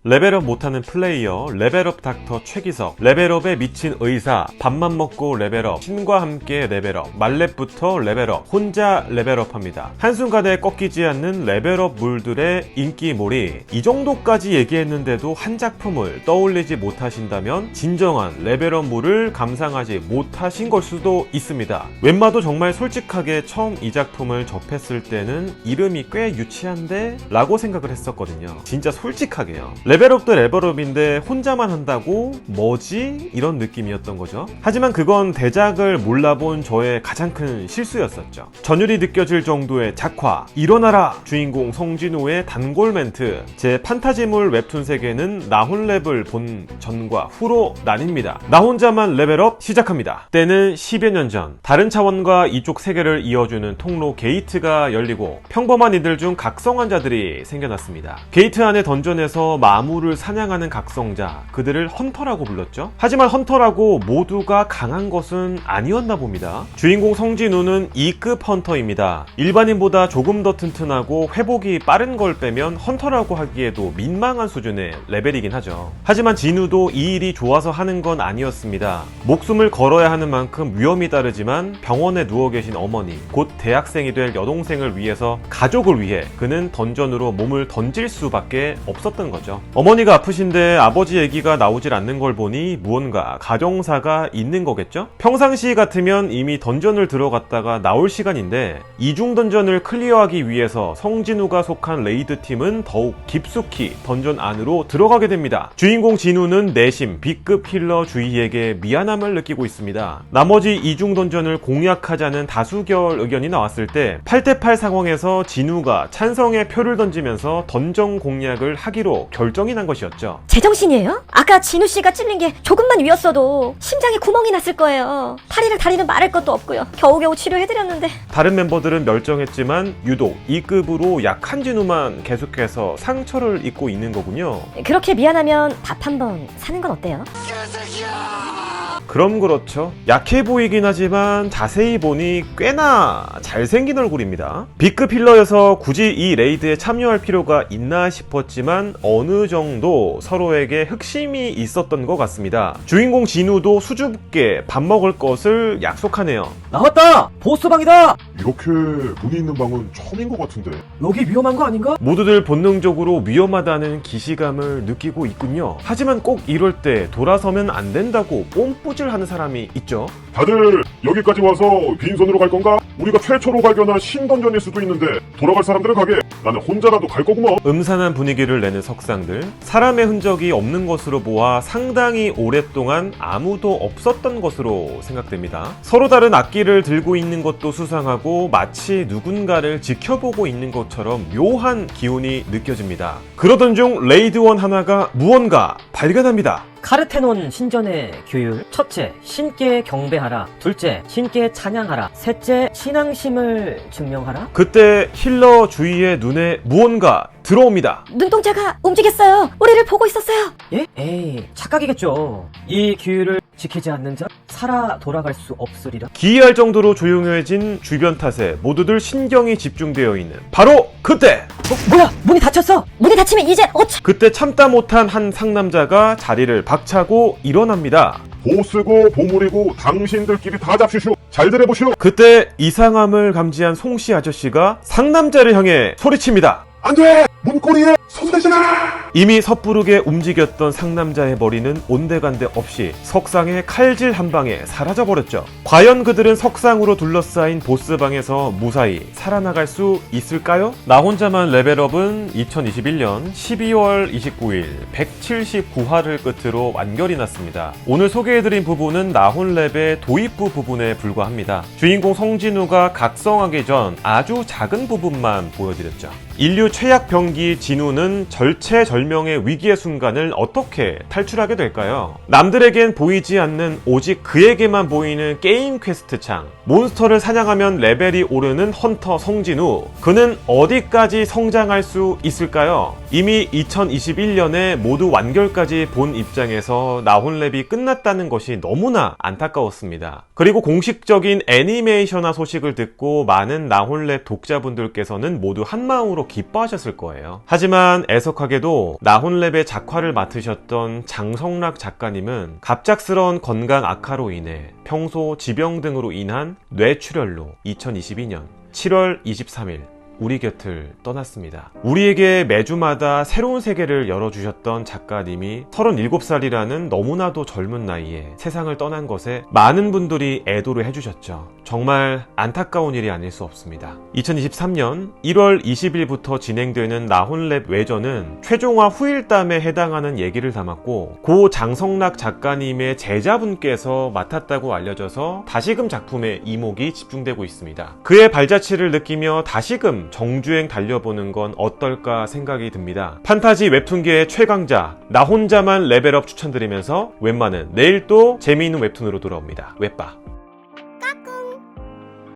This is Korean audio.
레벨업 못하는 플레이어, 레벨업 닥터 최기석, 레벨업에 미친 의사, 밥만 먹고 레벨업, 신과 함께 레벨업, 말렙부터 레벨업, 혼자 레벨업합니다. 한순간에 꺾이지 않는 레벨업 물들의 인기몰이 이 정도까지 얘기했는데도 한 작품을 떠올리지 못하신다면 진정한 레벨업 물을 감상하지 못하신 걸 수도 있습니다. 웬마도 정말 솔직하게 처음 이 작품을 접했을 때는 이름이 꽤 유치한데? 라고 생각을 했었거든요. 진짜 솔직하게요. 레벨업도 레벨업인데 혼자만 한다고? 뭐지? 이런 느낌이었던 거죠. 하지만 그건 대작을 몰라본 저의 가장 큰 실수였었죠. 전율이 느껴질 정도의 작화, 일어나라! 주인공 성진우의 단골 멘트. 제 판타지물 웹툰 세계는 나혼랩을 본 전과 후로 나뉩니다. 나 혼자만 레벨업 시작합니다. 때는 10여 년 전, 다른 차원과 이쪽 세계를 이어주는 통로 게이트가 열리고 평범한 이들 중 각성한 자들이 생겨났습니다. 게이트 안의 던전에서 마물을 사냥하는 각성자, 그들을 헌터라고 불렀죠. 하지만 헌터라고 모두가 강한 것은 아니었나 봅니다. 주인공 성진우는 2급 헌터입니다. 일반인보다 조금 더 튼튼하고 회복이 빠른 걸 빼면 헌터라고 하기에도 민망한 수준의 레벨이긴 하죠. 하지만 진우도 이 일이 좋아서 하는 건 아니었습니다. 목숨을 걸어야 하는 만큼 위험이 따르지만 병원에 누워 계신 어머니, 곧 대학생이 될 여동생을 위해서, 가족을 위해 그는 던전으로 몸을 던질 수밖에 없었던 거죠. 어머니가 아프신데 아버지 얘기가 나오질 않는 걸 보니 무언가 가정사가 있는 거겠죠? 평상시 같으면 이미 던전을 들어갔다가 나올 시간인데 이중 던전을 클리어하기 위해서 성진우가 속한 레이드 팀은 더욱 깊숙이 던전 안으로 들어가게 됩니다. 주인공 진우는 내심 B급 힐러 주희에게 미안함을 느끼고 있습니다. 나머지 이중 던전을 공략하자는 다수결 의견이 나왔을 때 8대8 상황에서 진우가 찬성의 표를 던지면서 던전 공략을 하기로 결정이 난 것이었죠. 제정신이에요? 아까 진우씨가 찔린 게 조금만 위였어도 심장에 구멍이 났을 거예요. 팔이랑 다리는 마를 것도 없고요. 겨우겨우 치료해드렸는데. 다른 멤버들은 멸정했지만 유독 2급으로 약한 진우만 계속해서 상처를 입고 있는 거군요. 그렇게 미안하면 밥 한번 사는 건 어때요? 그럼 그렇죠. 약해 보이긴 하지만 자세히 보니 꽤나 잘생긴 얼굴입니다. B급 힐러여서 굳이 이 레이드에 참여할 필요가 있나 싶었지만 어느 정도 서로에게 흑심이 있었던 것 같습니다. 주인공 진우도 수줍게 밥 먹을 것을 약속하네요. 나왔다! 보스방이다! 이렇게 문이 있는 방은 처음인 것 같은데. 여기 위험한 거 아닌가? 모두들 본능적으로 위험하다는 기시감을 느끼고 있군요. 하지만 꼭 이럴 때 돌아서면 안 된다고 뽐뿌질하는 사람이 있죠. 다들 여기까지 와서 빈손으로 갈 건가? 우리가 최초로 발견한 신던전일 수도 있는데 돌아갈 사람들은 가게. 나는 혼자라도 갈 거구먼. 음산한 분위기를 내는 석상들, 사람의 흔적이 없는 것으로 보아 상당히 오랫동안 아무도 없었던 것으로 생각됩니다. 서로 다른 악기를 들고 있는 것도 수상하고 마치 누군가를 지켜보고 있는 것처럼 묘한 기운이 느껴집니다. 그러던 중 레이드원 하나가 무언가 발견합니다. 카르테논 신전의 규율. 첫째, 신께 경배하라. 둘째, 신께 찬양하라. 셋째, 신앙심을 증명하라. 그때 힐러 주위의 눈에 무언가 들어옵니다. 눈동자가 움직였어요. 우리를 보고 있었어요. 예? 에이, 착각이겠죠. 이 규율을 지키지 않는 자 살아 돌아갈 수 없으리라. 기이할 정도로 조용해진 주변 탓에 모두들 신경이 집중되어 있는 바로 그때! 뭐야? 문이 닫혔어! 문이 닫히면 이제 어쩌... 그때 참다 못한 한 상남자가 자리를 박차고 일어납니다. 보스고 보물이고 당신들끼리 다 잡시쇼. 잘들 해보시오. 그때 이상함을 감지한 송씨 아저씨가 상남자를 향해 소리칩니다. 안돼! 문고리에 손대지마! 이미 섣부르게 움직였던 상남자의 머리는 온데간데 없이 석상의 칼질 한 방에 사라져버렸죠. 과연 그들은 석상으로 둘러싸인 보스방에서 무사히 살아나갈 수 있을까요? 나 혼자만 레벨업은 2021년 12월 29일 179화를 끝으로 완결이 났습니다. 오늘 소개해드린 부분은 나혼랩의 도입부 부분에 불과합니다. 주인공 성진우가 각성하기 전 아주 작은 부분만 보여드렸죠. 인류 최약 병기 진우는 절체절명의 위기의 순간을 어떻게 탈출하게 될까요? 남들에겐 보이지 않는 오직 그에게만 보이는 게임 퀘스트 창, 몬스터를 사냥하면 레벨이 오르는 헌터 성진우. 그는 어디까지 성장할 수 있을까요? 이미 2021년에 모두 완결까지 본 입장에서 나혼랩이 끝났다는 것이 너무나 안타까웠습니다. 그리고 공식적인 애니메이션화 소식을 듣고 많은 나혼랩 독자분들께서는 모두 한마음으로 기뻐하셨을 거예요. 하지만 애석하게도 나혼랩의 작화를 맡으셨던 장성락 작가님은 갑작스러운 건강 악화로 인해 평소 지병 등으로 인한 뇌출혈로 2022년 7월 23일 우리 곁을 떠났습니다. 우리에게 매주마다 새로운 세계를 열어주셨던 작가님이 37살이라는 너무나도 젊은 나이에 세상을 떠난 것에 많은 분들이 애도를 해주셨죠. 정말 안타까운 일이 아닐 수 없습니다. 2023년 1월 20일부터 진행되는 나혼랩 외전은 최종화 후일담에 해당하는 얘기를 담았고 고 장성락 작가님의 제자분께서 맡았다고 알려져서 다시금 작품에 이목이 집중되고 있습니다. 그의 발자취를 느끼며 다시금 정주행 달려보는 건 어떨까 생각이 듭니다. 판타지 웹툰계의 최강자 나 혼자만 레벨업 추천드리면서 웬만은 내일 또 재미있는 웹툰으로 돌아옵니다. 웹바.